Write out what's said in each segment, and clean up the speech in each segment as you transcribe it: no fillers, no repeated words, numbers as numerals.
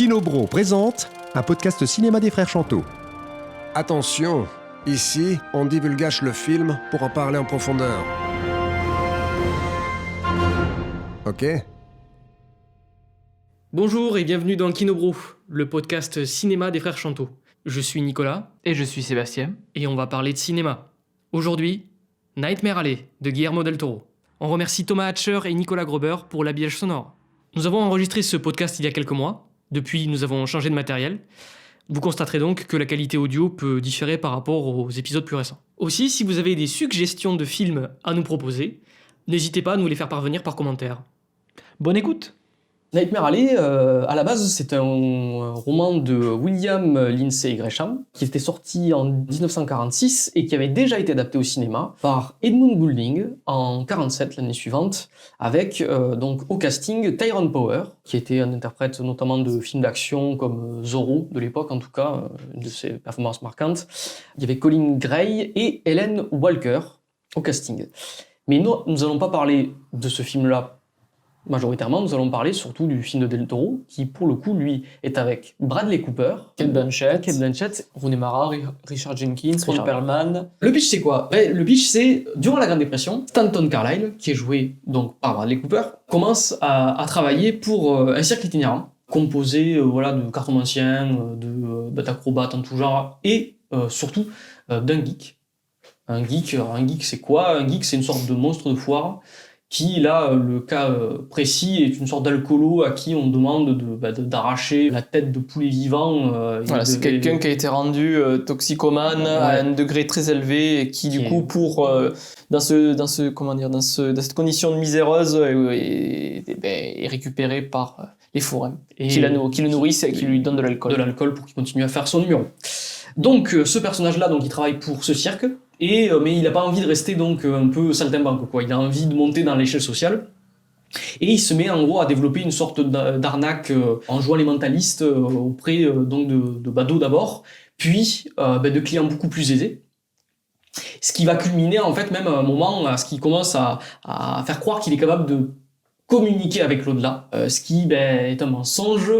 Kinobro présente un podcast cinéma des frères Chanteau. Attention, ici, on divulgage le film pour en parler en profondeur. Ok ? Bonjour et bienvenue dans Kinobro, le podcast cinéma des frères Chanteau. Je suis Nicolas. Et je suis Sébastien. Et on va parler de cinéma. Aujourd'hui, Nightmare Alley de Guillermo del Toro. On remercie Thomas Hatcher et Nicolas Gruber pour l'habillage sonore. Nous avons enregistré ce podcast il y a quelques mois. Depuis, nous avons changé de matériel. Vous constaterez donc que la qualité audio peut différer par rapport aux épisodes plus récents. Aussi, si vous avez des suggestions de films à nous proposer, n'hésitez pas à nous les faire parvenir par commentaire. Bonne écoute. Nightmare Alley, à la base, c'est un roman de William Lindsay Gresham qui était sorti en 1946 et qui avait déjà été adapté au cinéma par Edmund Goulding en 1947, l'année suivante, avec donc au casting Tyrone Power, qui était un interprète notamment de films d'action comme Zorro de l'époque, en tout cas, une de ses performances marquantes. Il y avait Colin Gray et Helen Walker au casting. Mais nous allons pas parler de ce film-là majoritairement, nous allons parler surtout du film de Del Toro, qui pour le coup, lui, est avec Bradley Cooper, Kate Blanchett, Rooney Mara, Richard Jenkins, Ron Perlman. Le pitch, c'est quoi ? Le pitch, c'est, durant la Grande Dépression, Stanton Carlyle, qui est joué donc par Bradley Cooper, commence à travailler pour un cirque itinérant, composé de cartomanciens, d'acrobates en tout genre, et surtout d'un geek. Un geek, c'est quoi ? Un geek, c'est une sorte de monstre de foire, qui, là, le cas précis, est une sorte d'alcoolo à qui on demande d'arracher la tête de poulet vivant. C'est quelqu'un qui a été rendu toxicomane à un degré très élevé et qui, du coup, dans cette condition de miséreuse, est récupéré par les forains qui le nourrissent et qui lui donnent de l'alcool. De l'alcool pour qu'il continue à faire son numéro. Donc, ce personnage-là, il travaille pour ce cirque. Mais il n'a pas envie de rester donc un peu saltimbanque, quoi. Il a envie de monter dans l'échelle sociale. Et il se met en gros à développer une sorte d'arnaque en jouant les mentalistes auprès donc de badauds d'abord, puis de clients beaucoup plus aisés. Ce qui va culminer en fait même à un moment à ce qu'il commence à faire croire qu'il est capable de communiquer avec l'au-delà, ce qui est un mensonge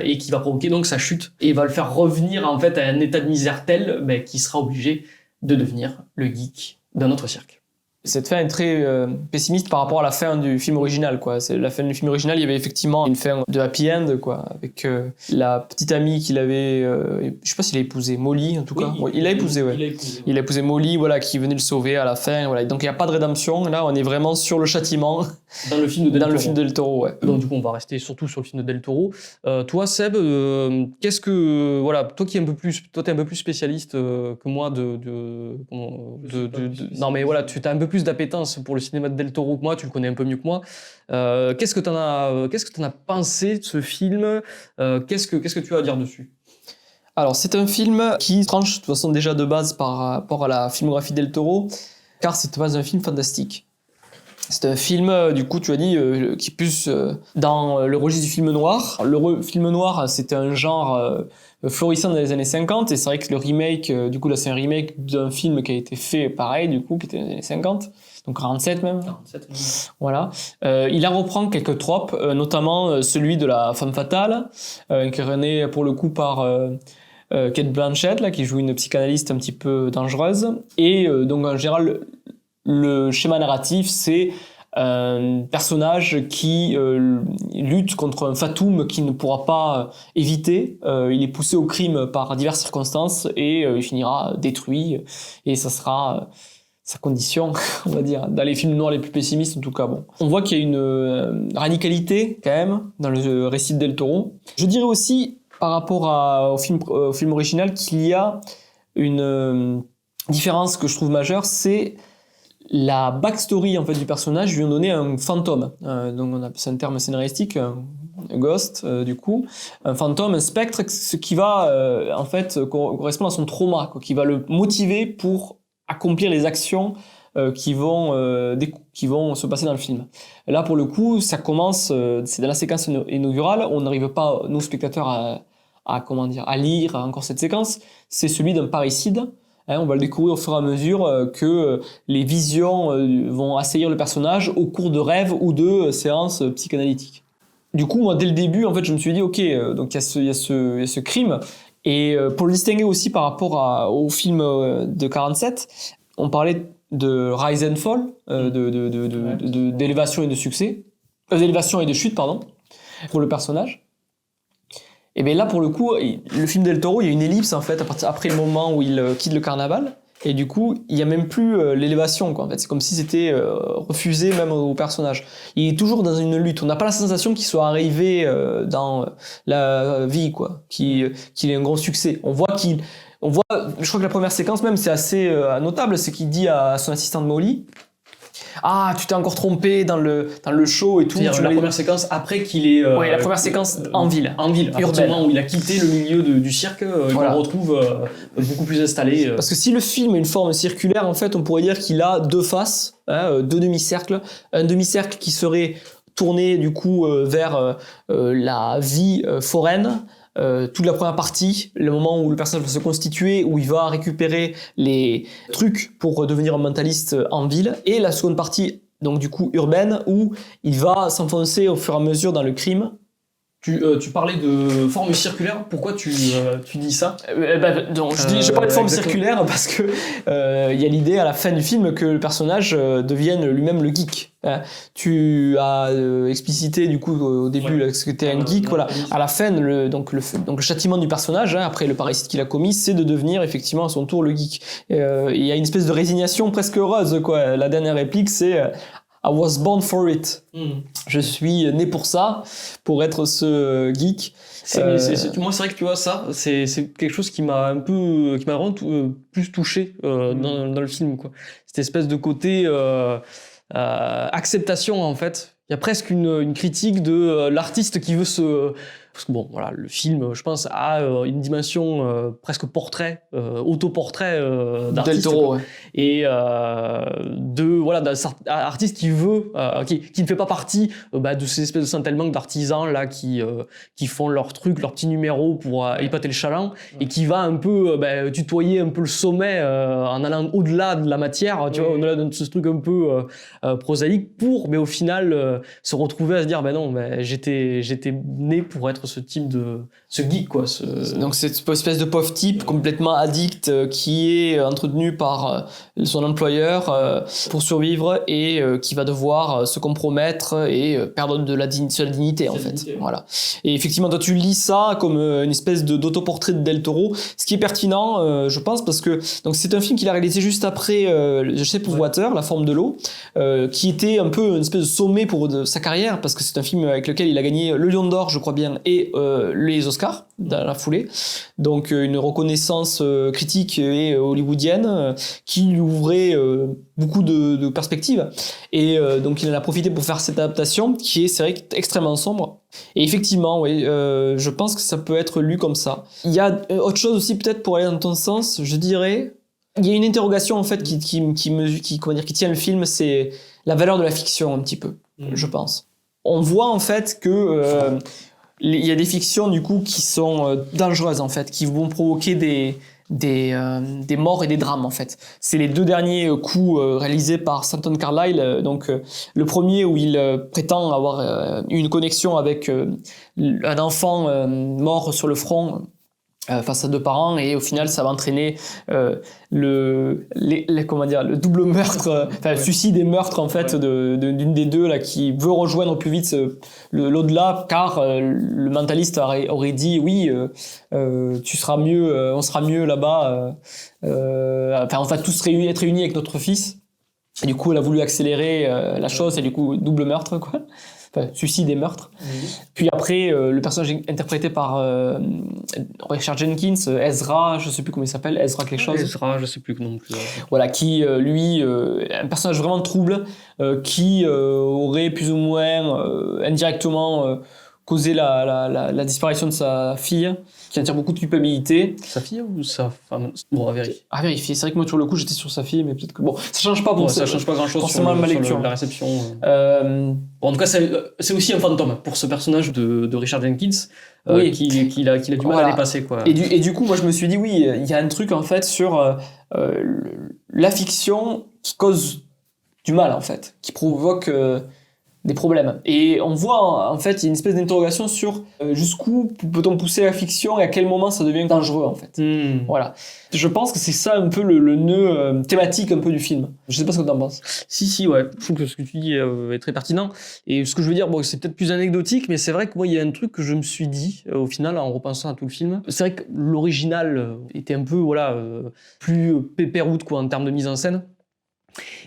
et qui va provoquer donc sa chute et va le faire revenir en fait à un état de misère tel qu'il sera obligé de devenir le geek d'un autre cirque. Cette fin est très pessimiste par rapport à la fin du film original, quoi. La fin du film original, il y avait effectivement une fin de happy end, quoi, avec la petite amie qu'il avait, je sais pas s'il a épousé, Molly en tout cas. Il a épousé, ouais. Il a épousé Molly, qui venait le sauver à la fin, voilà. Donc il y a pas de rédemption. Là, on est vraiment sur le châtiment. Dans le film de Del Toro, ouais. Donc du coup, on va rester surtout sur le film de Del Toro. Toi, Seb, qu'est-ce que toi qui es un peu plus spécialiste que moi non mais voilà, tu as un peu plus d'appétence pour le cinéma de Del Toro que moi, tu le connais un peu mieux que moi. Qu'est-ce que t'en as pensé de ce film ? Qu'est-ce que tu as à dire dessus ? Alors, c'est un film qui tranche de toute façon déjà de base par rapport à la filmographie Del Toro, car c'est pas un film fantastique. C'est un film, du coup, tu as dit, qui est plus dans le registre du film noir. Le film noir, c'était un genre florissant dans les années 50, et c'est vrai que le remake, du coup, là, c'est un remake d'un film qui a été fait pareil, du coup, qui était dans les années 50, donc 47 même. 47, oui. Voilà. Il en reprend quelques tropes, notamment celui de la femme fatale, incarné pour le coup par Kate Blanchett, là, qui joue une psychanalyste un petit peu dangereuse, et donc en général, le schéma narratif, c'est un personnage qui lutte contre un fatum qu'il ne pourra pas éviter. Il est poussé au crime par diverses circonstances et il finira détruit. Et ça sera sa condition, on va dire, dans les films noirs les plus pessimistes en tout cas. Bon. On voit qu'il y a une radicalité quand même dans le récit de Del Toro. Je dirais aussi, par rapport au film original, qu'il y a une différence que je trouve majeure, c'est la backstory en fait du personnage lui ont donné un fantôme, donc on appelle ça un terme scénaristique, un ghost du coup, un fantôme, un spectre, ce qui va en fait correspondre à son trauma, quoi, qui va le motiver pour accomplir les actions qui vont se passer dans le film. Et là pour le coup, ça commence, c'est dans la séquence inaugurale, on n'arrive pas nous spectateurs à lire encore cette séquence, c'est celui d'un parricide. On va le découvrir au fur et à mesure que les visions vont assaillir le personnage au cours de rêves ou de séances psychanalytiques. Du coup, moi, dès le début, en fait, je me suis dit, ok, donc il y a ce crime. Et pour le distinguer aussi par rapport au film de 47, on parlait de Rise and Fall, d'élévation et de succès, d'élévation et de chute, pardon, pour le personnage. Et bien là, pour le coup, le film Del Toro, il y a une ellipse en fait après le moment où il quitte le carnaval. Et du coup, il y a même plus l'élévation, quoi. En fait, c'est comme si c'était refusé même au personnage. Il est toujours dans une lutte. On n'a pas la sensation qu'il soit arrivé dans la vie, quoi, qu'il ait un gros succès. Je crois que la première séquence même, c'est assez notable, c'est qu'il dit à son assistante Molly, ah, tu t'es encore trompé dans le show et tout. C'est-à-dire la première séquence après qu'il est... la première séquence en ville. En ville, à partir du moment où il a quitté le milieu du cirque, voilà. on le retrouve beaucoup plus installé. Parce que si le film a une forme circulaire, en fait, on pourrait dire qu'il a deux faces, deux demi-cercles. Un demi-cercle qui serait tourné du coup vers la vie foraine, toute la première partie, le moment où le personnage va se constituer, où il va récupérer les trucs pour devenir un mentaliste en ville, et la seconde partie, donc du coup urbaine, où il va s'enfoncer au fur et à mesure dans le crime. Tu parlais de forme circulaire, pourquoi tu dis ça? Donc je parlais de forme circulaire parce que il y a l'idée à la fin du film que le personnage devienne lui-même le geek. Tu as explicité du coup au début que c'était un geek, voilà. À la fin, donc le châtiment du personnage, après le parricide qu'il a commis, c'est de devenir effectivement à son tour le geek. Il y a une espèce de résignation presque heureuse, quoi. La dernière réplique, c'est I was born for it. Je suis né pour ça, pour être ce geek. Moi, c'est vrai que tu vois ça, c'est quelque chose qui m'a vraiment plus touché dans le film, quoi. Cette espèce de côté acceptation, en fait. Il y a presque une critique de l'artiste qui veut se... Parce que bon, voilà, le film, je pense, a une dimension presque portrait, autoportrait d'artiste. Del Toro, ouais. Et d'un artiste qui veut, qui ne fait pas partie de ces espèces de Saint-Elmanque d'artisans là qui font leurs trucs, leurs petits numéros pour épater le chaland, et qui va un peu tutoyer un peu le sommet en allant au-delà de la matière, tu vois, au-delà de ce truc un peu prosaïque, mais au final se retrouver à se dire non, j'étais né pour être ce type de geek, quoi. Donc cette espèce de pauvre type complètement addict qui est entretenu par son employeur pour survivre et qui va devoir se compromettre et perdre de la dignité en fait. Voilà. Et effectivement, toi tu lis ça comme une espèce d'autoportrait de Del Toro, ce qui est pertinent, je pense, parce que donc c'est un film qu'il a réalisé juste après The Shape of Water, La forme de l'eau, qui était un peu une espèce de sommet pour sa carrière, parce que c'est un film avec lequel il a gagné le Lion d'Or, je crois bien, et les Oscars dans la foulée. Donc une reconnaissance critique et hollywoodienne qui lui ouvrait beaucoup de perspectives. Et donc il en a profité pour faire cette adaptation qui est, c'est vrai, extrêmement sombre. Et effectivement, oui, je pense que ça peut être lu comme ça. Il y a autre chose aussi, peut-être pour aller dans ton sens, je dirais. Il y a une interrogation en fait qui tient le film, c'est la valeur de la fiction un petit peu, je pense. On voit en fait que il y a des fictions du coup qui sont dangereuses en fait, qui vont provoquer des morts et des drames en fait. C'est les deux derniers coups réalisés par Stanton Carlyle. Donc le premier où il prétend avoir eu une connexion avec un enfant mort sur le front face à deux parents, et au final ça va entraîner le double meurtre, suicide et meurtre en fait d'une des deux là, qui veut rejoindre plus vite l'au-delà, car le mentaliste aurait dit oui, tu seras mieux, on sera mieux là-bas, on va tous être réunis avec notre fils. Et du coup elle a voulu accélérer la chose, et du coup double meurtre, quoi. Enfin, suicide et meurtre. Puis après, le personnage interprété par Richard Jenkins, Ezra, je sais plus comment il s'appelle, Ezra quelque chose. Ezra, je sais plus non plus. Voilà, qui lui, un personnage vraiment trouble, qui aurait plus ou moins indirectement causé la disparition de sa fille, qui en tire beaucoup de culpabilité. Sa fille ou sa femme? Bon, à vérifier. À vérifier. C'est vrai que moi, sur le coup, j'étais sur sa fille, mais peut-être que... Bon, ça change pas pour ça change pas grand-chose forcément sur ma lecture. La réception. Bon, en tout cas, c'est aussi un fantôme pour ce personnage de Richard Jenkins, oui. qu'il a du mal à dépasser, quoi. Et du coup, moi, je me suis dit, oui, il y a un truc, en fait, sur la fiction qui cause du mal, en fait, qui provoque des problèmes. Et on voit, en fait, il y a une espèce d'interrogation sur jusqu'où peut-on pousser la fiction et à quel moment ça devient dangereux, en fait. Voilà. Je pense que c'est ça un peu le nœud thématique un peu du film. Je sais pas ce que t'en penses. Si, ouais. Je trouve que ce que tu dis est très pertinent. Et ce que je veux dire, bon, c'est peut-être plus anecdotique, mais c'est vrai que moi, il y a un truc que je me suis dit, au final, en repensant à tout le film. C'est vrai que l'original était un peu, voilà, plus pépéroute, quoi, en termes de mise en scène.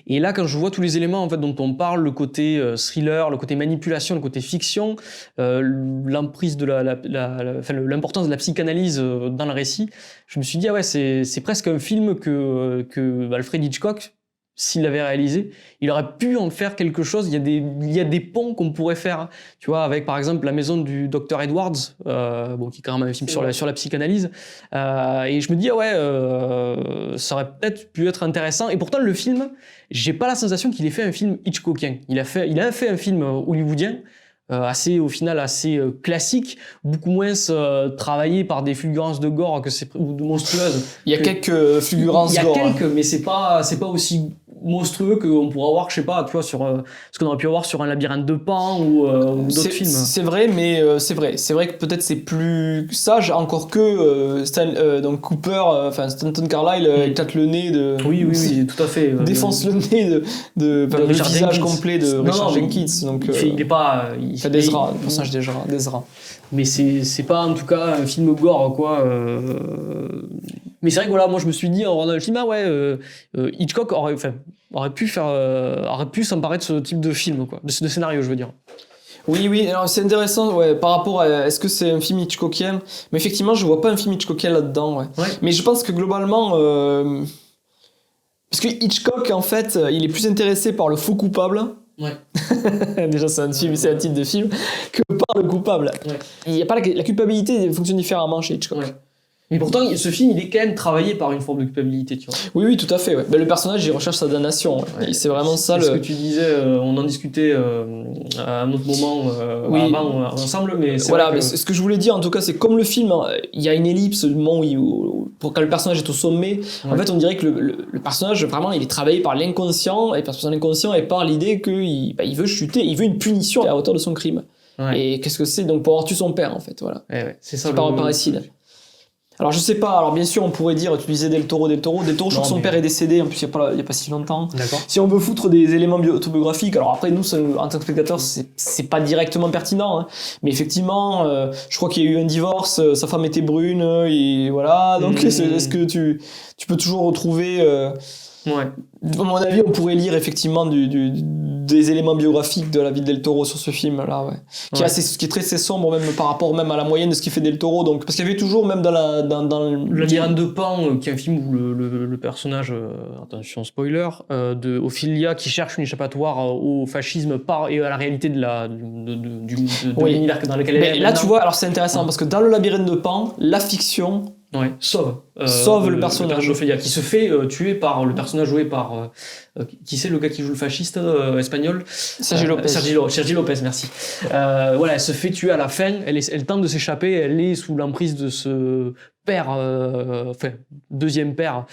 Et là, quand je vois tous les éléments en fait dont on parle, le côté thriller, le côté manipulation, le côté fiction, l'emprise de l'importance de la psychanalyse dans le récit, je me suis dit ah ouais, c'est presque un film que Alfred Hitchcock, s'il l'avait réalisé, il aurait pu en faire quelque chose. Il y a des ponts qu'on pourrait faire, tu vois, avec par exemple La Maison du Dr Edwards, qui est quand même un film sur la psychanalyse. Et je me dis, ça aurait peut-être pu être intéressant. Et pourtant, le film, j'ai pas la sensation qu'il ait fait un film Hitchcockien. Il a fait un film hollywoodien, assez classique, beaucoup moins travaillé par des fulgurances de gore ou de monstrueuses. Il y a quelques fulgurances gore. Il y a quelques, mais c'est pas aussi monstrueux qu'on pourrait avoir, je sais pas, tu vois, sur ce qu'on aurait pu avoir sur Un labyrinthe de Pan ou d'autres films. C'est vrai, mais c'est vrai que peut-être c'est plus sage, encore que donc Cooper, Stanton Carlyle éclate le nez de. Oui, tout à fait. Défonce le nez de le visage Jenkins. Complet de Richard Jenkins. Donc il est pas. C'est Desra, le personnage d'Ezra. Mais c'est pas en tout cas un film gore, quoi. Mais c'est vrai que voilà, moi je me suis dit en regardant le film, Hitchcock aurait pu s'emparer de ce type de film, quoi, de scénario, je veux dire. Oui, alors c'est intéressant, ouais, par rapport à est-ce que c'est un film Hitchcockien, mais effectivement, je vois pas un film Hitchcockien là-dedans, ouais. Mais je pense que globalement, parce que Hitchcock, en fait, il est plus intéressé par le faux coupable. Ouais. Déjà, c'est un titre de film, que par le coupable. Ouais. Il y a pas la culpabilité fonctionne différemment chez Hitchcock. Ouais. Mais pourtant, ce film, il est quand même travaillé par une forme de culpabilité, tu vois. Oui, tout à fait. Ouais. Ben, le personnage, il recherche sa damnation. Ouais. C'est vraiment ça. Ce que tu disais, on en discutait à un autre moment avant ensemble, mais c'est voilà. Vrai que... Mais ce que je voulais dire, en tout cas, c'est comme le film, il y a une ellipse du moment où quand le personnage est au sommet. En fait, on dirait que le personnage, vraiment, il est travaillé par l'inconscient et par son inconscient et par l'idée qu'il veut chuter, il veut une punition à la hauteur de son crime. Ouais. Et qu'est-ce que c'est donc pour avoir tué son père, en fait, voilà. C'est ça. Par parricide. Alors je sais pas, alors bien sûr on pourrait dire, tu disais Del Toro, je crois que son père est décédé, en plus il y a pas si longtemps. D'accord. Si on veut foutre des éléments autobiographiques, alors après nous en tant que spectateurs c'est pas directement pertinent, hein. Mais effectivement je crois qu'il y a eu un divorce, sa femme était brune, et voilà, donc est-ce que tu peux toujours retrouver... Ouais. À mon avis, on pourrait lire effectivement des éléments biographiques de la vie de Del Toro sur ce film-là, ouais. Qui est très sombre même par rapport même à la moyenne de ce qu'il fait Del Toro. Donc parce qu'il y avait toujours même dans le labyrinthe de Pan, qui est un film où le personnage, attention spoiler, de Ophelia qui cherche une échappatoire au fascisme et à la réalité de l'univers dans lequel elle est. Mais là, tu vois, alors c'est intéressant parce que dans le labyrinthe de Pan, la fiction sauve le personnage d'Ophélia, qui se fait tuer par le personnage joué par qui c'est le gars qui joue le fasciste espagnol, Sergi Lopez, merci. Elle se fait tuer à la fin, elle tente de s'échapper, elle est sous l'emprise de ce père, deuxième père,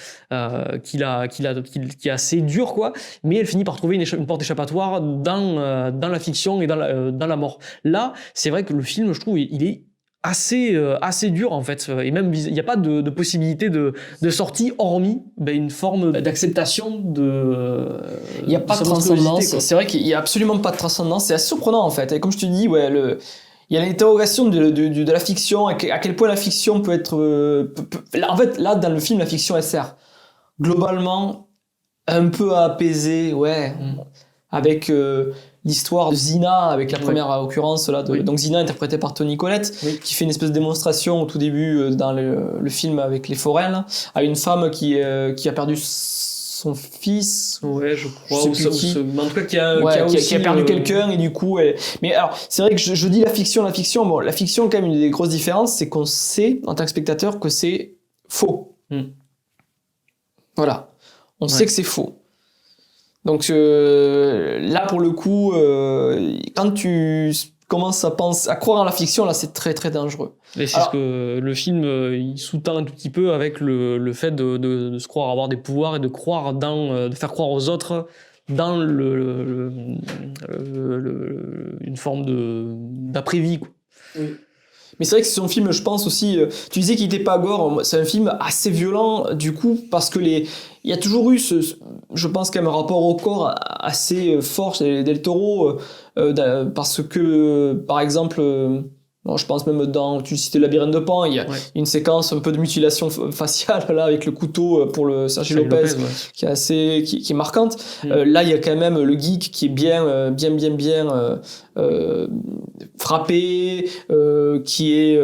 qui est assez dur, quoi, mais elle finit par trouver une porte échappatoire dans la fiction et dans la mort. Là, c'est vrai que le film, je trouve, il est assez dur en fait, et même il n'y a pas de possibilité de sortie hormis une forme d'acceptation il n'y a pas de transcendance, c'est vrai qu'il n'y a absolument pas de transcendance, c'est assez surprenant en fait, et comme je te dis, il y a l'interrogation de la fiction, à quel point la fiction peut être en fait là dans le film la fiction elle sert globalement un peu à apaiser avec l'histoire de Zina, avec la première occurrence là, donc Zina interprétée par Toni Collette, qui fait une espèce de démonstration au tout début dans le film avec les forains là, à une femme qui a perdu son fils, je crois, en tout cas qui a perdu quelqu'un, et du coup mais alors c'est vrai que je dis la fiction, bon, la fiction quand même, une des grosses différences c'est qu'on sait en tant que spectateur que c'est faux. Voilà, on sait que c'est faux. Donc là pour le coup quand tu commences à croire en la fiction, là c'est très très dangereux. Et c'est ce que le film il sous-tend un tout petit peu avec le fait de se croire avoir des pouvoirs et de faire croire aux autres dans une forme d'après-vie, quoi. Oui. Mais c'est vrai que c'est son film, je pense aussi. Tu disais qu'il n'était pas gore. C'est un film assez violent, du coup, parce que il y a toujours eu je pense, quand même, un rapport au corps assez fort chez Del Toro, parce que, par exemple, bon, je pense même tu citais le Labyrinthe de Pan, il y a une séquence un peu de mutilation faciale là avec le couteau pour le Sergio Lopez, qui est marquante. Là, il y a quand même le geek qui est bien frappé, qui est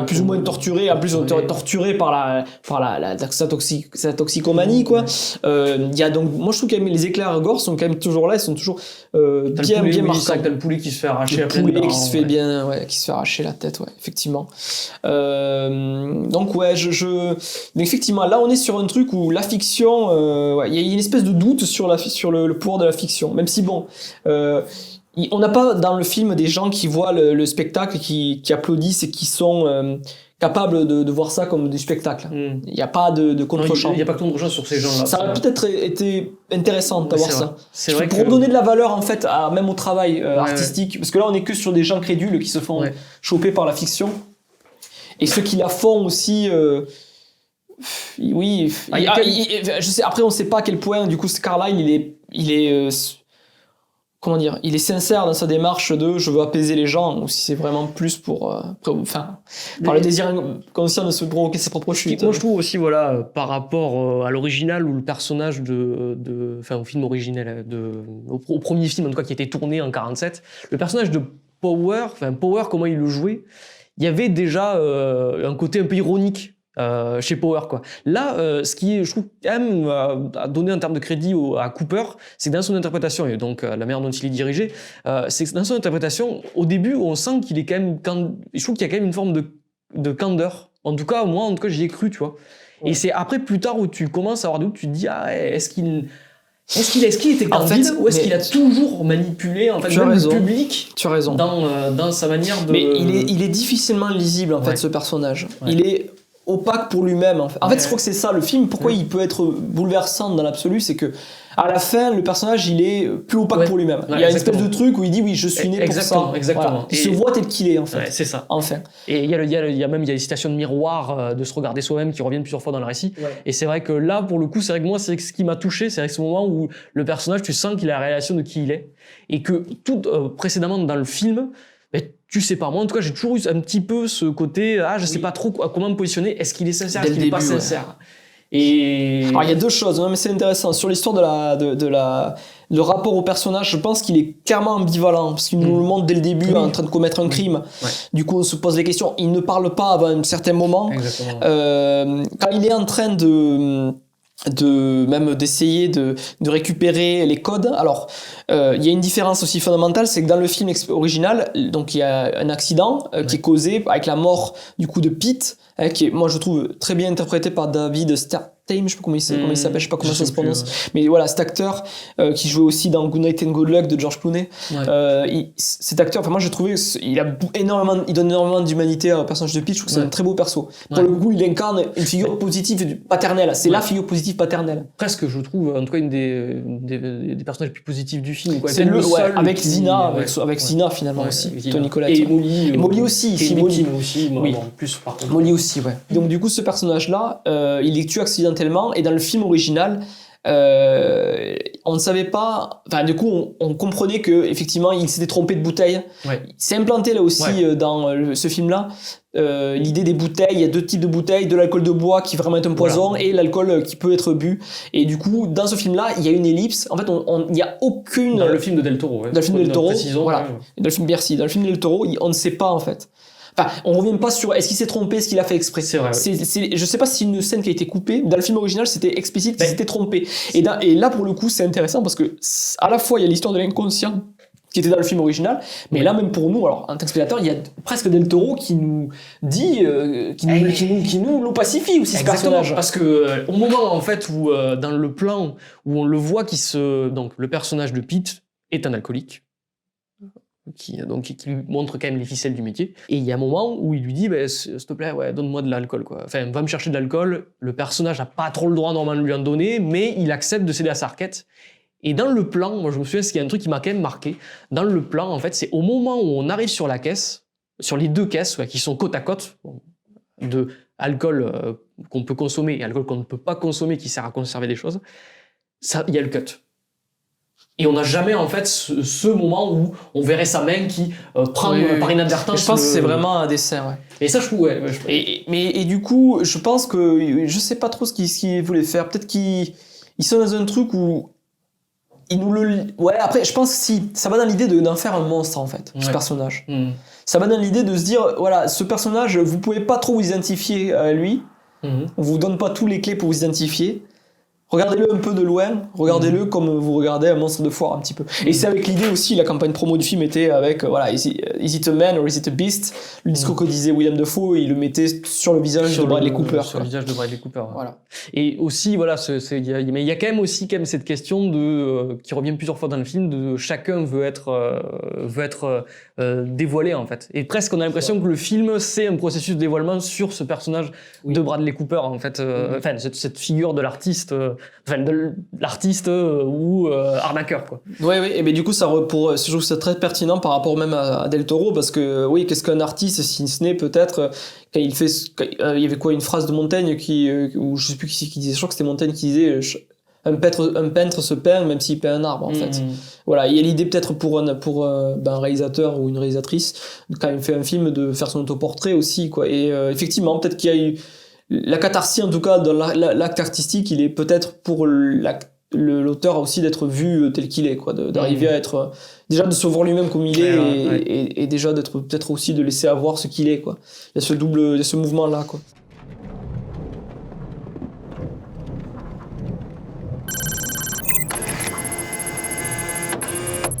plus ou moins torturé. En plus, on est torturé par sa toxicomanie, quoi. Il y a donc, moi, je trouve que les éclairs gore sont quand même toujours là, ils sont toujours bien marquants. T'as le poulet qui se fait arracher à pleine dents, qui se fait arracher la tête, effectivement. Donc effectivement, là on est sur un truc où la fiction, il y a une espèce de doute sur le pouvoir de la fiction, même si bon, on n'a pas dans le film des gens qui voient le spectacle, qui applaudissent et qui sont capables de voir ça comme du spectacle. Il n'y a pas de contre-champ. Il n'y a pas de contre-champ sur ces gens-là. Ça aurait peut-être été intéressant d'avoir ça. C'est vrai pour donner de la valeur en fait même au travail artistique, parce que là on est que sur des gens crédules qui se font choper par la fiction, et ceux qui la font aussi. Je sais. Après on sait pas à quel point du coup Carlyle il est comment dire, il est sincère dans sa démarche de je veux apaiser les gens, ou si c'est vraiment plus par le désir conscient de se provoquer ses propres chutes. Moi je trouve aussi par rapport à l'original, ou le personnage au film originel, au premier film en tout cas qui a été tourné en 47, le personnage de Power, comment il le jouait, il y avait déjà un côté un peu ironique chez Power, quoi. Là, ce qui est, je trouve, quand même à donner en termes de crédit à Cooper, c'est que dans son interprétation, et donc la manière dont il est dirigé, c'est que dans son interprétation, au début, on sent qu'il est quand même, je trouve qu'il y a quand même une forme de candeur. En tout cas, moi, j'y ai cru, tu vois. Et c'est après, plus tard, où tu commences à avoir des doutes, tu te dis, est-ce qu'il était candide, ou est-ce qu'il a toujours manipulé même le public? Tu as raison. Dans sa manière de... Mais il est difficilement lisible, en fait, ce personnage. Il est opaque pour lui-même. En fait, je crois que c'est ça le film. Pourquoi il peut être bouleversant dans l'absolu, c'est que à la fin, le personnage, il est plus opaque pour lui-même. Il y a une espèce de truc où il dit oui, je suis né pour ça. Exactement. Voilà. Il se voit tel qu'il est, en fait. C'est ça. Enfin. Et il y a des citations de miroir, de se regarder soi-même, qui reviennent plusieurs fois dans le récit. Et c'est vrai que là, pour le coup, c'est vrai que moi, c'est ce qui m'a touché. C'est vrai que ce moment où le personnage, tu sens qu'il a la réalisation de qui il est, et que tout précédemment dans le film, tu sais pas, moi en tout cas j'ai toujours eu un petit peu ce côté je sais pas trop comment me positionner, est-ce qu'il est sincère, est-ce qu'il est pas sincère. Et alors il y a deux choses, mais c'est intéressant sur l'histoire le rapport au personnage. Je pense qu'il est clairement ambivalent, parce qu'il nous le montre dès le début en train de commettre un crime. Du coup on se pose les questions, il ne parle pas avant un certain moment. Quand il est en train d'essayer de récupérer les codes. Alors, il y a une différence aussi fondamentale, c'est que dans le film original, donc il y a un accident qui est causé avec la mort du coup de Pete, qui est, moi je trouve très bien interprété par David Strathairn, je sais pas comment il s'appelle, je sais pas comment ça se prononce, mais voilà, cet acteur qui jouait aussi dans Good Night and Good Luck de George Clooney. Cet acteur, enfin moi j'ai trouvé, il donne énormément d'humanité au personnage de Pete. Je trouve que c'est un très beau perso. Pour le coup, il incarne une figure positive paternelle. C'est la figure positive paternelle. Presque, je trouve, en tout cas une des personnages les plus positifs du film. C'est le seul avec Zina, avec Zina finalement aussi, Toni Collette. Et Molly aussi. Molly aussi, plus par contre. Molly aussi, Donc du coup, ce personnage-là, il est tué accidentellement, et dans le film original, on ne savait pas, enfin du coup on comprenait que effectivement il s'était trompé de bouteille. C'est implanté là aussi dans ce film là, l'idée des bouteilles. Il y a deux types de bouteilles, de l'alcool de bois qui vraiment est un poison, et l'alcool qui peut être bu. Et du coup dans ce film là il y a une ellipse, en fait il n'y a aucune... Dans le film de Del Toro, dans le film de Del Toro, voilà. Dans le film Bercy, dans le film de Del Toro, on ne sait pas en fait. Enfin, on revient pas sur est-ce qu'il s'est trompé, est-ce qu'il a fait exprès. C'est vrai. Je sais pas si c'est une scène qui a été coupée. Dans le film original, c'était explicite qu'il s'était trompé. Et là, pour le coup, c'est intéressant parce que à la fois il y a l'histoire de l'inconscient qui était dans le film original, mais là même pour nous, alors en tant que spectateur, il y a presque Del Toro qui nous dit, qui nous l'opacifie aussi, ce personnage. Parce que au moment en fait où dans le plan où on le voit donc le personnage de Pete est un alcoolique. Qui lui montre quand même les ficelles du métier. Et il y a un moment où il lui dit s'il te plaît, donne-moi de l'alcool, quoi. Enfin, va me chercher de l'alcool. Le personnage n'a pas trop le droit normalement de lui en donner, mais il accepte de céder à sa requête. Et dans le plan, moi je me souviens, qu'il y a un truc qui m'a quand même marqué. Dans le plan, en fait, c'est au moment où on arrive sur la caisse, sur les deux caisses qui sont côte à côte, de alcool qu'on peut consommer et alcool qu'on ne peut pas consommer qui sert à conserver des choses, il y a le cut. Et on n'a jamais en fait ce moment où on verrait sa main qui prend par inadvertance. Je pense que c'est vraiment un dessert. Ouais. Et ça, je trouve. Ouais, et du coup, je pense que je sais pas trop ce qu'il voulait faire. Peut-être qu'ils sont dans un truc où ils nous le. Ouais. Après, je pense que si ça va dans l'idée d'en faire un monstre en fait, ce personnage. Ça va dans l'idée de se dire voilà, ce personnage, vous pouvez pas trop vous identifier à lui. On vous donne pas tous les clés pour vous identifier. Regardez-le un peu de loin, regardez-le comme vous regardez un monstre de foire un petit peu. Et c'est avec l'idée aussi, la campagne promo du film était avec, voilà, is it a man or is it a beast? Le discours que disait William Dafoe, il le mettait sur le visage de Bradley Cooper. Sur le visage de Bradley Cooper. Ouais. Voilà. Et aussi, voilà, mais il y a quand même aussi cette question qui revient plusieurs fois dans le film, de chacun veut être dévoilé en fait. Et presque on a l'impression que le film c'est un processus de dévoilement sur ce personnage de Bradley Cooper en fait. Enfin, cette figure de l'artiste. De l'artiste ou arnaqueur quoi. Ouais, et mais du coup je trouve ça très pertinent par rapport même à Del Toro, parce que oui, qu'est-ce qu'un artiste si ce n'est peut-être quand il y avait quoi, une phrase de Montaigne ou je sais plus qui disait, je crois que c'était Montaigne qui disait un peintre se peint même s'il peint un arbre en fait. Voilà, il y a l'idée peut-être pour un réalisateur ou une réalisatrice quand il fait un film de faire son autoportrait aussi quoi. Et effectivement peut-être qu'il y a eu la catharsis, en tout cas, dans l'acte artistique, il est peut-être pour l'auteur aussi d'être vu tel qu'il est, quoi, d'arriver à être, déjà de se voir lui-même comme il est, et déjà d'être peut-être aussi de laisser avoir ce qu'il est, quoi. Il y a ce mouvement-là, quoi.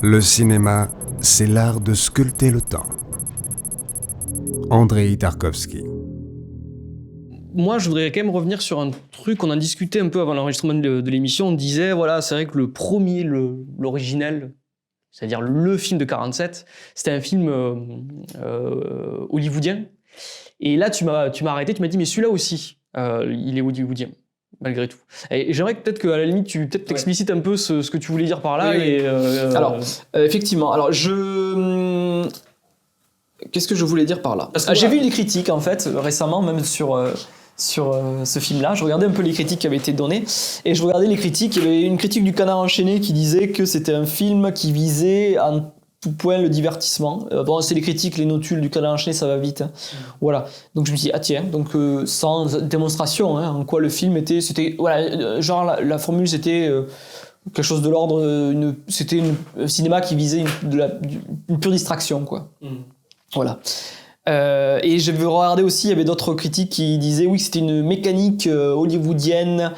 Le cinéma, c'est l'art de sculpter le temps. Andrei Tarkovsky. Moi, je voudrais quand même revenir sur un truc qu'on a discuté un peu avant l'enregistrement de l'émission. On disait, voilà, c'est vrai que le premier, l'original, c'est-à-dire le film de 47, c'était un film hollywoodien. Et là, tu m'as arrêté, tu m'as dit, mais celui-là aussi, il est hollywoodien, malgré tout. Et j'aimerais que peut-être qu'à la limite, tu t'explicites un peu ce que tu voulais dire par là. Oui. Alors, effectivement, qu'est-ce que je voulais dire par là? J'ai vu des critiques, en fait, récemment, même sur ce film-là. Je regardais un peu les critiques qui avaient été données, et je regardais les critiques. Il y avait une critique du Canard enchaîné qui disait que c'était un film qui visait à tout point le divertissement. Bon, c'est les critiques, les notules du Canard enchaîné, ça va vite. Hein. Voilà. Donc je me suis dit, ah tiens, donc sans démonstration, hein, en quoi le film c'était voilà, genre la formule c'était quelque chose de l'ordre, c'était un cinéma qui visait une pure distraction, quoi. Voilà. Et je regardais aussi, il y avait d'autres critiques qui disaient oui, que c'était une mécanique hollywoodienne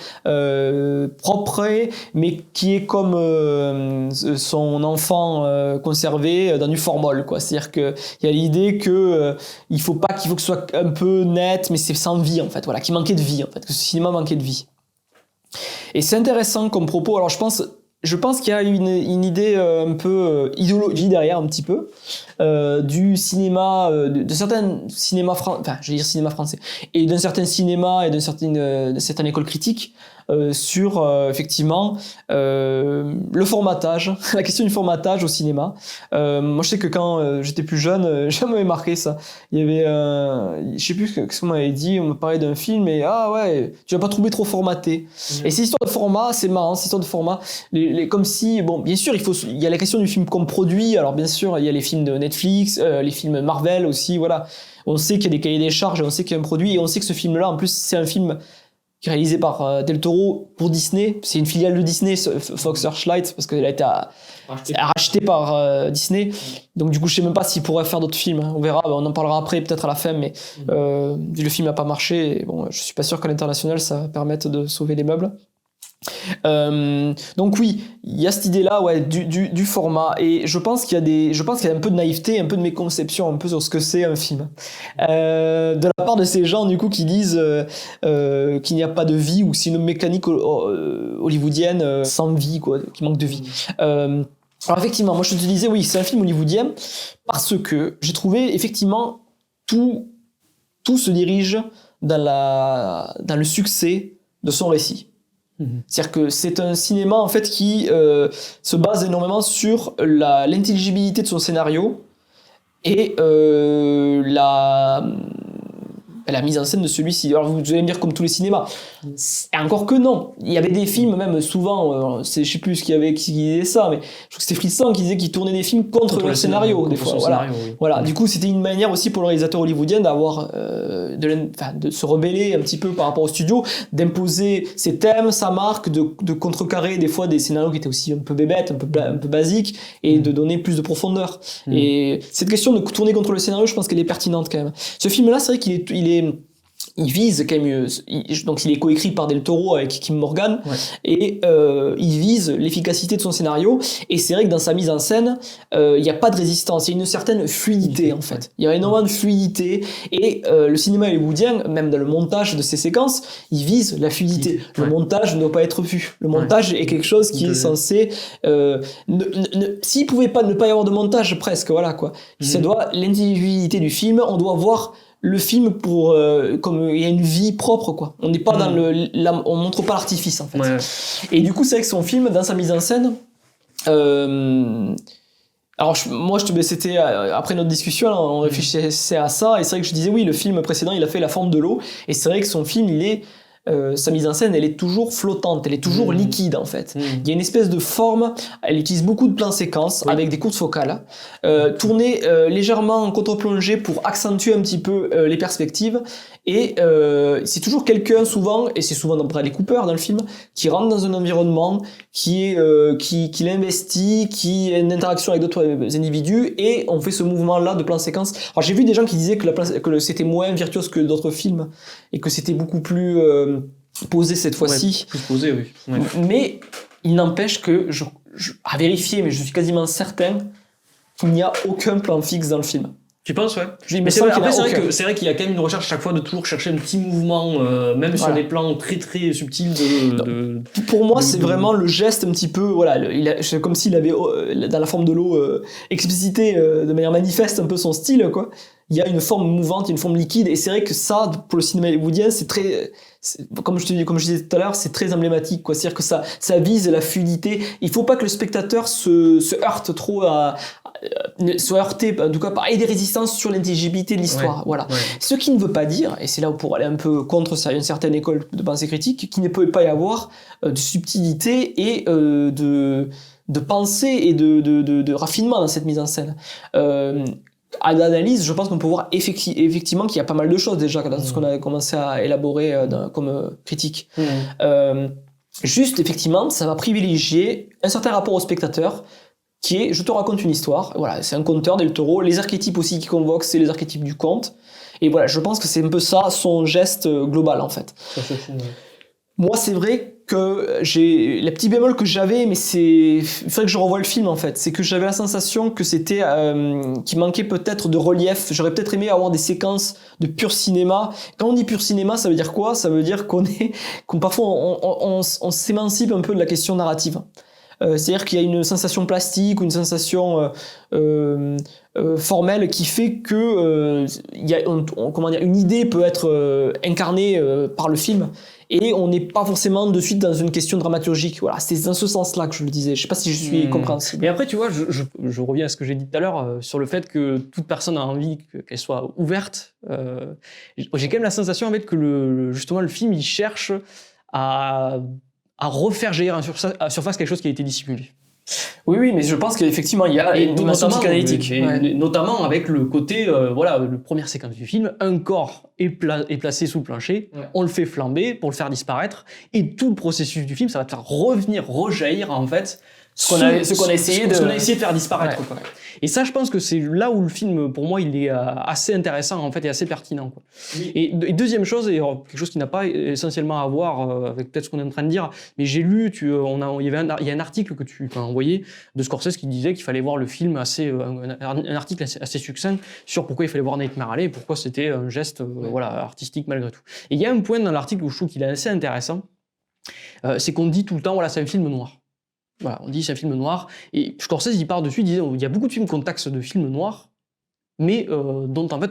propre, mais qui est comme son enfant conservé dans du formol, quoi. C'est-à-dire qu'il y a l'idée que il faut que ce soit un peu net, mais c'est sans vie, en fait. Voilà, qu'il manquait de vie, en fait, que ce cinéma manquait de vie. Et c'est intéressant comme propos. Alors je pense qu'il y a une idée un peu idéologie derrière un petit peu du cinéma, de certains cinémas cinéma français, et d'un certain cinéma et d'une certaine école critique sur effectivement le formatage, la question du formatage au cinéma. Moi je sais que quand j'étais plus jeune, ça m'avait marqué ça. Il y avait je sais plus ce qu'on m'avait dit, on me parlait d'un film et ah ouais, tu vas pas trouver trop formaté. Et ces histoires de format, c'est marrant, ces histoires de format, comme si, bon, bien sûr il y a la question du film comme produit. Alors bien sûr il y a les films de Netflix, les films Marvel aussi, voilà. On sait qu'il y a des cahiers des charges, et on sait qu'il y a un produit, et on sait que ce film-là, en plus, c'est un film qui est réalisé par Del Toro pour Disney. C'est une filiale de Disney, Fox Searchlight, parce qu'elle a été rachetée par Disney. Donc du coup, je sais même pas s'il pourrait faire d'autres films. Hein. On verra, on en parlera après, peut-être à la fin, mais le film n'a pas marché. Et bon, je suis pas sûr qu'à l'international, ça permette de sauver les meubles. Donc oui, il y a cette idée-là, ouais, du format, et je pense qu'il y a un peu de naïveté, un peu de méconception, un peu sur ce que c'est un film, de la part de ces gens du coup qui disent qu'il n'y a pas de vie, ou c'est une mécanique hollywoodienne sans vie, quoi, qui manque de vie. Alors effectivement, moi je te disais oui, c'est un film hollywoodien parce que j'ai trouvé effectivement tout se dirige dans le succès de son récit. C'est-à-dire que c'est un cinéma en fait qui se base énormément sur l'intelligibilité de son scénario et la mise en scène de celui-ci. Alors vous allez me dire comme tous les cinémas. Et encore que non. Il y avait des films, même souvent, je sais plus qui disait ça, mais je trouve que c'était Frisson qui disait qu'il tournait des films contre le scénario, des fois. Voilà. Oui. Voilà. Du coup, c'était une manière aussi pour le réalisateur hollywoodien d'avoir, de se rebeller un petit peu par rapport au studio, d'imposer ses thèmes, sa marque, de contrecarrer des fois des scénarios qui étaient aussi un peu bébêtes, un peu basiques, et de donner plus de profondeur. Et cette question de tourner contre le scénario, je pense qu'elle est pertinente quand même. Ce film-là, c'est vrai il vise quand même, donc il est coécrit par Del Toro avec Kim Morgan, et il vise l'efficacité de son scénario, et c'est vrai que dans sa mise en scène, il n'y a pas de résistance, il y a une certaine fluidité en fait. Il y a énormément de fluidité, et le cinéma hollywoodien, même dans le montage de ses séquences, il vise la fluidité. Le montage ne doit pas être vu. Le montage est quelque chose qui est censé... s'il pouvait pas ne pas y avoir de montage, presque, voilà quoi. Ça doit, l'individualité du film, on doit voir le film comme il y a une vie propre quoi. On n'est pas dans on montre pas l'artifice en fait. Et du coup c'est vrai que son film dans sa mise en scène alors c'était après notre discussion là, on réfléchissait à ça et c'est vrai que je disais oui le film précédent il a fait La forme de l'eau et c'est vrai que son film il est sa mise en scène elle est toujours flottante, elle est toujours liquide en fait. Il y a une espèce de forme, elle utilise beaucoup de plans séquences avec des courtes focales, tournées légèrement en contre-plongée pour accentuer un petit peu les perspectives et c'est toujours quelqu'un souvent, et c'est souvent dans Bradley Cooper dans le film, qui rentre dans un environnement qui l'investit, qui a une interaction avec d'autres individus et on fait ce mouvement là de plans séquences. Alors j'ai vu des gens qui disaient que c'était moins virtuose que d'autres films et que c'était beaucoup plus posé cette fois-ci. Plus posé, oui. Ouais. Mais il n'empêche que, à vérifier, mais je suis quasiment certain qu'il n'y a aucun plan fixe dans le film. Tu penses, ouais. Mais c'est vrai qu'il y a quand même une recherche chaque fois de toujours chercher un petit mouvement, même sur des plans très très subtils Pour moi, c'est vraiment le geste un petit peu, voilà, c'est comme s'il avait, dans La forme de l'eau, explicité de manière manifeste un peu son style, quoi. Il y a une forme mouvante, il y a une forme liquide, et c'est vrai que ça, pour le cinéma hollywoodien, comme je disais tout à l'heure, c'est très emblématique, quoi. C'est-à-dire que ça vise la fluidité. Il faut pas que le spectateur se heurte trop soit heurté, en tout cas, par des résistances sur l'intelligibilité de l'histoire. Voilà. Ce qui ne veut pas dire, et c'est là où pour aller un peu contre une certaine école de pensée critique, qu'il ne peut pas y avoir de subtilité et de pensée et de raffinement dans cette mise en scène. À l'analyse, je pense qu'on peut voir effectivement qu'il y a pas mal de choses déjà dans ce qu'on a commencé à élaborer comme critique. Juste, effectivement, ça va privilégier un certain rapport au spectateur qui est, je te raconte une histoire, voilà, c'est un conteur Del Toro, les archétypes aussi qu'il convoque, c'est les archétypes du conte, et voilà, je pense que c'est un peu ça, son geste global, en fait. Moi, c'est vrai que j'ai les petits bémols que j'avais, mais il faudrait que je revoie le film en fait. C'est que j'avais la sensation que c'était qu'il manquait peut-être de relief. J'aurais peut-être aimé avoir des séquences de pur cinéma. Quand on dit pur cinéma, ça veut dire quoi ? Ça veut dire qu'on parfois on s'émancipe un peu de la question narrative. C'est-à-dire qu'il y a une sensation plastique ou une sensation formelle qui fait que il y a une idée peut être incarnée par le film et on n'est pas forcément de suite dans une question dramaturgique. Voilà, c'est dans ce sens-là que je le disais. Je sais pas si je suis compréhensible. Et après, tu vois, je reviens à ce que j'ai dit tout à l'heure sur le fait que toute personne a envie qu'elle soit ouverte. J'ai quand même la sensation en fait que justement le film il cherche à refaire jaillir à surface quelque chose qui a été dissimulé. Oui, mais je pense qu'effectivement, il y a une dimension psychanalytique. Notamment avec le côté, le première séquence du film, un corps est placé sous le plancher, on le fait flamber pour le faire disparaître, et tout le processus du film, ça va te faire rejaillir en fait ce qu'on a essayé de faire disparaître. Quoi. Et ça, je pense que c'est là où le film, pour moi, il est assez intéressant en fait et assez pertinent. Quoi. Oui. Et deuxième chose, et quelque chose qui n'a pas essentiellement à voir avec peut-être ce qu'on est en train de dire, mais j'ai lu, il y a un article que tu m'as envoyé de Scorsese qui disait qu'il fallait voir le film un article assez succinct sur pourquoi il fallait voir Nightmare Alley et pourquoi c'était un geste artistique malgré tout. Et il y a un point dans l'article où je trouve qu'il est assez intéressant, c'est qu'on dit tout le temps, c'est un film noir. Voilà, on dit c'est un film noir, et Scorsese il part dessus, il disait il y a beaucoup de films qu'on taxe de films noirs, mais dont en fait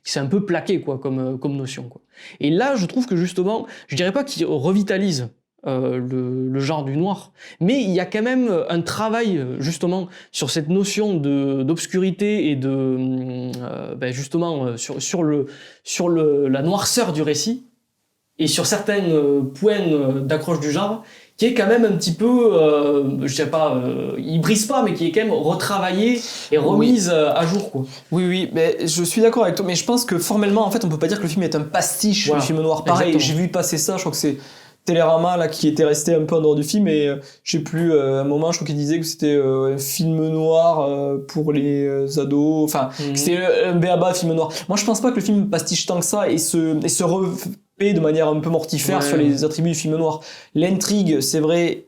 c'est un peu plaqué quoi, comme notion. Quoi. Et là je trouve que justement, je dirais pas qu'il revitalise le genre du noir. Mais il y a quand même un travail justement sur cette notion d'obscurité et justement sur la noirceur du récit et sur certains points d'accroche du genre qui est quand même un petit peu, je sais pas, il brise pas, mais qui est quand même retravaillé et remise à jour, quoi. Oui, mais je suis d'accord avec toi, mais je pense que formellement, en fait, on peut pas dire que le film est un pastiche du film noir. Pareil, exactement. j'ai vu passer ça, je crois que c'est Télérama là, qui était resté un peu en dehors du film, et je sais plus, à un moment, je crois qu'il disait que c'était un film noir pour les ados, enfin, c'était un b.a.-ba film noir. Moi, je pense pas que le film pastiche tant que ça et se refait de manière un peu mortifère sur les attributs du film noir. L'intrigue, c'est vrai,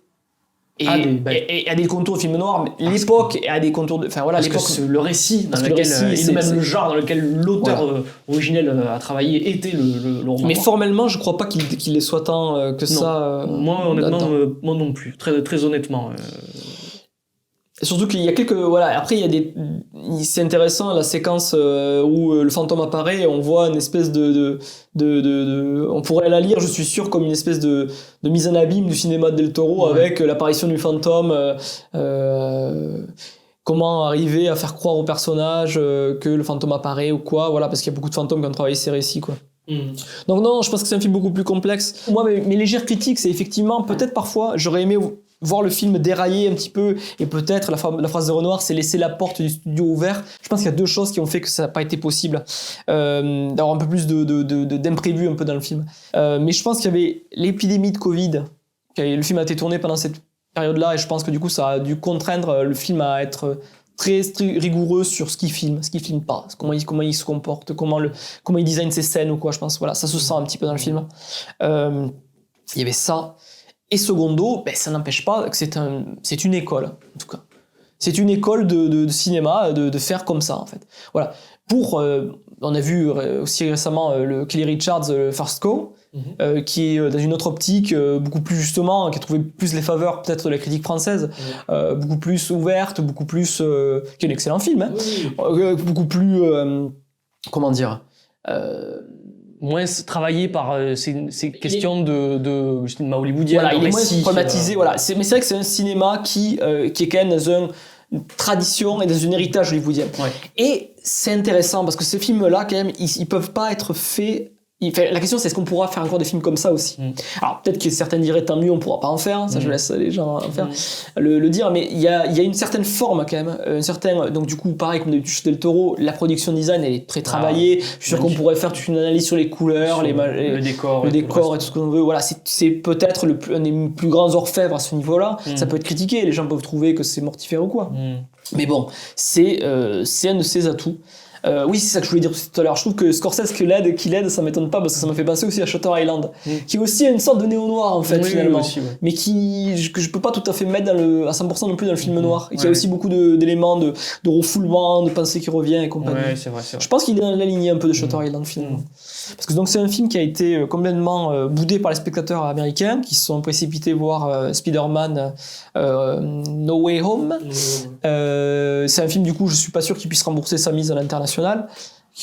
et a des contours de film noir, mais l'époque a des contours de... Enfin voilà, l'époque... le récit dans lequel, et même le genre dans lequel l'auteur originel a travaillé était le roman. Mais formellement, je crois pas qu'il les soit tant que ça. Moi, honnêtement, moi non plus, très, très honnêtement. Surtout qu'il y a quelques... Voilà, après, il y a des... C'est intéressant, la séquence où le fantôme apparaît, on voit une espèce on pourrait la lire, je suis sûr, comme une espèce de mise en abîme du cinéma de Del Toro, avec l'apparition du fantôme, comment arriver à faire croire au personnage que le fantôme apparaît ou quoi, voilà, parce qu'il y a beaucoup de fantômes qui ont travaillé ces récits, quoi. Donc non, je pense que c'est un film beaucoup plus complexe. Moi, mes légères critiques, c'est effectivement, peut-être parfois, j'aurais aimé voir le film dérailler un petit peu, et peut-être la phrase de Renoir, c'est laisser la porte du studio ouverte. Je pense qu'il y a deux choses qui ont fait que ça n'a pas été possible, d'avoir un peu plus d'imprévu un peu dans le film. Mais je pense qu'il y avait l'épidémie de Covid, le film a été tourné pendant cette période-là, et je pense que du coup ça a dû contraindre le film à être très rigoureux sur ce qu'il filme pas, comment il se comporte, comment il design ses scènes ou quoi, je pense, voilà, ça se sent un petit peu dans le film. Il y avait ça. Et secondo, ça n'empêche pas que c'est une école, en tout cas. C'est une école de cinéma, de faire comme ça, en fait. Voilà. On a vu aussi récemment le Kelly Richards, First Co, qui est dans une autre optique, beaucoup plus justement, qui a trouvé plus les faveurs peut-être de la critique française, beaucoup plus ouverte, beaucoup plus... qui est un excellent film, hein, beaucoup plus... comment dire moins travaillé par ces questions de cinéma hollywoodien. Voilà, il est moins problématisé. Voilà. Mais c'est vrai que c'est un cinéma qui est quand même dans une tradition et dans un héritage hollywoodien. Ouais. Et c'est intéressant parce que ces films-là, quand même, ils peuvent pas être faits. La question, c'est est-ce qu'on pourra faire encore des films comme ça aussi. Alors peut-être que certains diraient tant mieux, on pourra pas en faire, ça je laisse les gens en faire, le dire, mais il y a une certaine forme quand même, donc du coup pareil comme d'habitude chez Del Toro, la production design elle est très travaillée, je suis sûr qu'on pourrait faire toute une analyse sur les couleurs, le décor et tout ce qu'on veut, voilà, c'est peut-être un des plus grands orfèvres à ce niveau-là, ça peut être critiqué, les gens peuvent trouver que c'est mortifère ou quoi, mais bon, c'est un de ses atouts. Oui, c'est ça que je voulais dire tout à l'heure. Je trouve que Scorsese qui l'aide, ça m'étonne pas parce que ça m'a fait penser aussi à Shutter Island, qui est aussi une sorte de néo-noir en fait finalement, aussi, mais que je peux pas tout à fait mettre à 100% non plus dans le film noir, et qui a aussi beaucoup d'éléments de refoulement, de pensée qui revient et compagnie. Ouais, c'est vrai. Je pense qu'il est dans la lignée un peu de Shutter Island finalement. Parce que donc c'est un film qui a été complètement boudé par les spectateurs américains qui se sont précipités voir Spider-Man No Way Home. C'est un film du coup, je suis pas sûr qu'il puisse rembourser sa mise à l'international.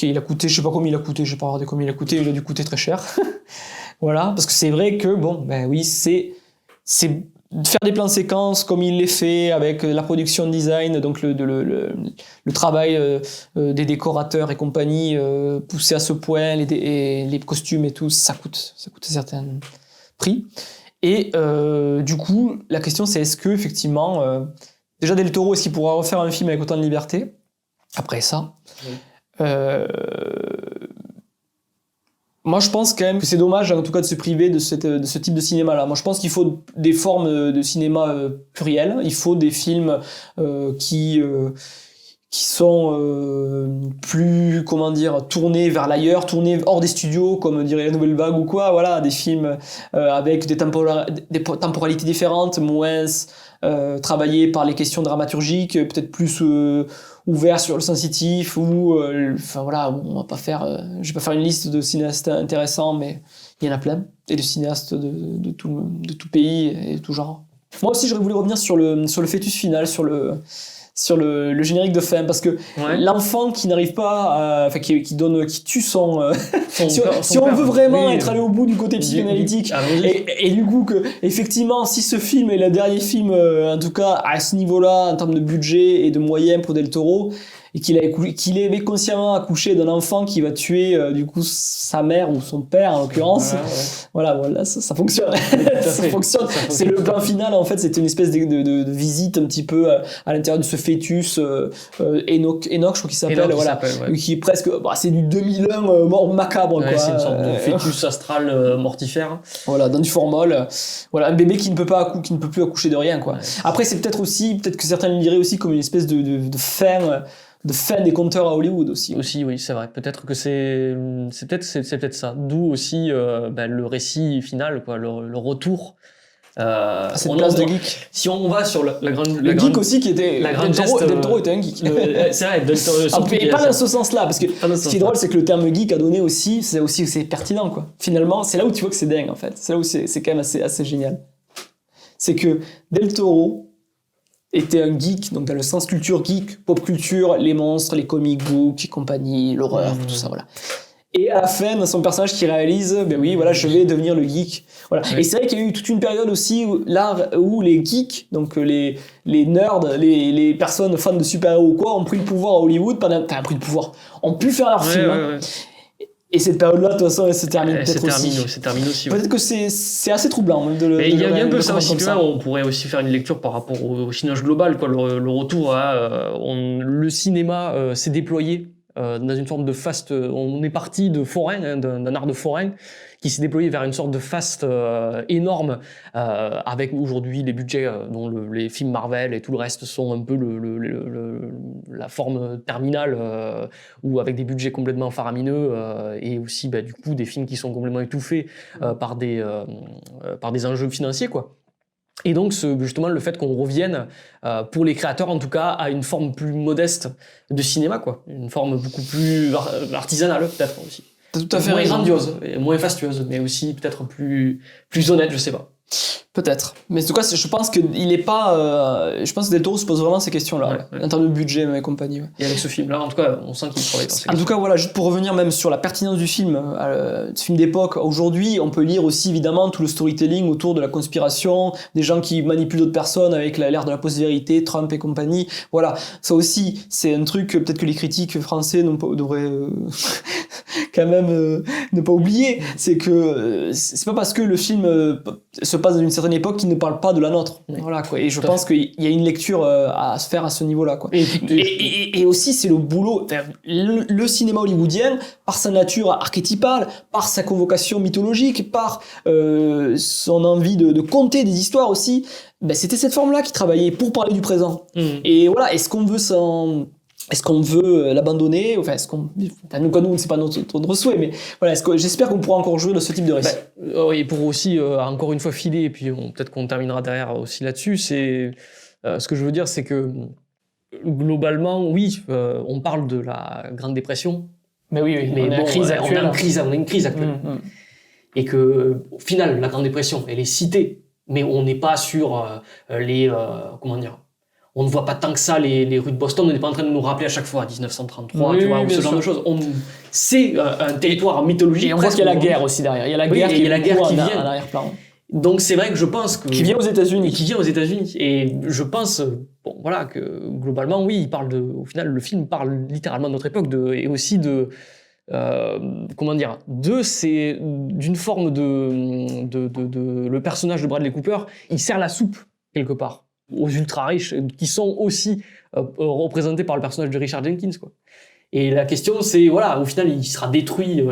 Il a coûté, je sais pas combien il a coûté, j'ai pas regardé combien il a coûté, il a dû coûter très cher. Voilà, parce que c'est vrai que oui, c'est faire des plans séquences comme il les fait avec la production design, donc le travail des décorateurs et compagnie poussé à ce point, les costumes et tout, ça coûte un certain prix. Et du coup, la question c'est est-ce que effectivement, déjà Del Toro, est-ce qu'il pourra refaire un film avec autant de liberté après ça? Moi je pense quand même que c'est dommage en tout cas de se priver de ce type de cinéma là. Moi je pense qu'il faut des formes de cinéma plurielles, il faut des films qui sont plus, comment dire, tournés vers l'ailleurs, tournés hors des studios, comme dirait la Nouvelle Vague ou quoi, voilà, des films avec des temporalités différentes, moins travaillés par les questions dramaturgiques, peut-être plus ouverts sur le sensitif, ou enfin voilà, on va pas faire, je vais pas faire une liste de cinéastes intéressants, mais il y en a plein, et de cinéastes de tout pays et tout genre. Moi aussi j'aurais voulu revenir sur le fœtus final, sur sur le générique de fin, parce que Ouais. l'enfant qui n'arrive pas, qui tue son, si son on père, veut vraiment oui. être allé au bout du côté psychanalytique, Allons-y. et du coup que effectivement, si ce film est le dernier film, en tout cas à ce niveau-là, en termes de budget et de moyens pour Del Toro, et qu'il avait consciemment accouché d'un enfant qui va tuer du coup sa mère ou son père en l'occurrence, voilà, ça fonctionne. Ça fonctionne. C'est le plan final, en fait, c'était une espèce de visite un petit peu à l'intérieur de ce fœtus Enoch, je crois qu'il s'appelle, Enoch, il voilà, s'appelle, ouais. qui est presque, c'est du 2001 mort macabre, Ouais, quoi. c'est une sorte de fœtus astral mortifère. Voilà, dans du formol. Voilà, un bébé qui ne peut plus accoucher de rien, quoi. Ouais. Après, c'est peut-être que certains le diraient aussi comme une espèce de fin des conteurs à Hollywood aussi. Aussi, oui, c'est vrai. Peut-être que c'est peut-être ça. D'où aussi le récit final, quoi, le retour. Cette place de geek. Si on va sur la grande, Le geek aussi qui était. la grande Del Toro était un geek. c'est vrai. Del Toro, Et pas dans ce sens-là, parce que Pas dans ce ce qui est sens-là. drôle, c'est que le terme geek a donné aussi, c'est pertinent, quoi. Finalement, c'est là où tu vois que c'est dingue, en fait. C'est là où c'est quand même assez génial. C'est que Del Toro était un geek, donc dans le sens culture geek, pop culture, les monstres, les comic books et compagnie, l'horreur, tout ça, voilà. Et à la fin, dans son personnage qui réalise, je vais devenir le geek. Voilà. Ouais. Et c'est vrai qu'il y a eu toute une période aussi où les geeks, donc les nerds, les personnes fans de super-héros ou quoi, ont pris le pouvoir à Hollywood, ont pu faire leur film. Hein. Et cette période-là, de toute façon, elle se termine peut-être aussi. C'est terminé aussi. Ouais. Peut-être que c'est assez troublant. Mais il y a un peu ça aussi, comme ça. on pourrait aussi faire une lecture par rapport au cinéma global, quoi, le retour à le cinéma s'est déployé dans une forme de faste. On est parti de forain, d'un art de forain, qui s'est déployé vers une sorte de faste énorme, avec aujourd'hui les budgets dont les films Marvel et tout le reste sont un peu la forme terminale, ou avec des budgets complètement faramineux, et aussi du coup des films qui sont complètement étouffés par des enjeux financiers, quoi. Et donc, justement, le fait qu'on revienne, pour les créateurs en tout cas, à une forme plus modeste de cinéma, quoi. Une forme beaucoup plus artisanale, peut-être aussi. T'as tout à fait moins raison. grandiose, et moins fastueuse, mais aussi peut-être plus honnête, je sais pas. Peut-être. Mais en tout cas, je pense que je pense que Del Toro se pose vraiment ces questions-là, Ouais. en termes de budget et compagnie. Ouais. Et avec ce film-là, en tout cas, on sent qu'il travaille dans ces En tout cas, voilà, juste pour revenir même sur la pertinence du film, ce film d'époque, aujourd'hui, on peut lire aussi évidemment tout le storytelling autour de la conspiration, des gens qui manipulent d'autres personnes avec l'ère de la post-vérité, Trump et compagnie. Voilà, ça aussi, c'est un truc peut-être que les critiques français devraient quand même ne pas oublier. C'est que c'est pas parce que le film se passe dans une certaine époque qu'il ne parle pas de la nôtre. Oui. Voilà, quoi. Et je pense qu'il y a une lecture à se faire à ce niveau-là, quoi. Et aussi, c'est le boulot, le cinéma hollywoodien, par sa nature archétypale, par sa convocation mythologique, par son envie de conter des histoires aussi, c'était cette forme-là qui travaillait pour parler du présent. Et voilà, est-ce qu'on veut l'abandonner? Enfin, nous, c'est pas notre souhait, mais voilà, j'espère qu'on pourra encore jouer de ce type de récit. Et pour aussi, encore une fois, filer, et puis peut-être qu'on terminera derrière aussi là-dessus, c'est ce que je veux dire, c'est que globalement, oui, on parle de la Grande Dépression, Mais oui, mais on a bon, une crise on actuelle. a une crise actuelle. Et que, au final, la Grande Dépression, elle est citée, mais on n'est pas sur on ne voit pas tant que ça les rues de Boston, on n'est pas en train de nous rappeler à chaque fois 1933, Oui, tu vois, ou bien ce genre sûr. de choses. C'est un territoire mythologique. Et on voit qu'il y a la guerre aussi derrière. Il y a la guerre qui vient en arrière-plan. Donc c'est vrai que je pense que... Qui vient aux États-Unis. Qui vient aux États-Unis. Et je pense, que globalement, oui, au final, le film parle littéralement de notre époque, et aussi d'une forme le personnage de Bradley Cooper, il sert la soupe, quelque part, aux ultra-riches, qui sont aussi représentés par le personnage de Richard Jenkins, quoi. Et la question, c'est, voilà, au final, il sera détruit,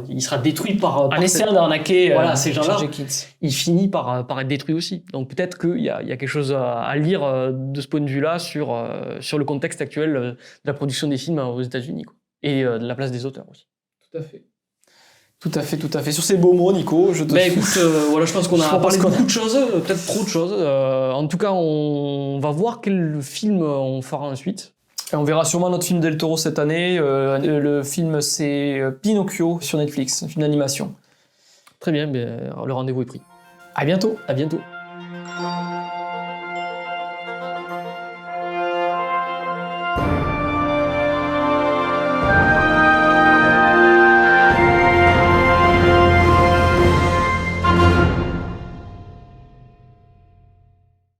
il sera détruit par En essayant d'arnaquer ces gens-là. Jenkins. Il finit par être détruit aussi. Donc peut-être qu'il y a quelque chose à lire de ce point de vue-là sur le contexte actuel de la production des films aux États-Unis, quoi. Et de la place des auteurs aussi. Tout à fait. Tout à fait. Sur ces beaux mots, Nico, je pense qu'on a pense parlé de qu'on a- beaucoup de choses, peut-être trop de choses. En tout cas, on va voir quel film on fera ensuite. Et on verra sûrement notre film Del Toro cette année. Le film, c'est Pinocchio sur Netflix, un film d'animation. Très bien, le rendez-vous est pris. À bientôt. À bientôt.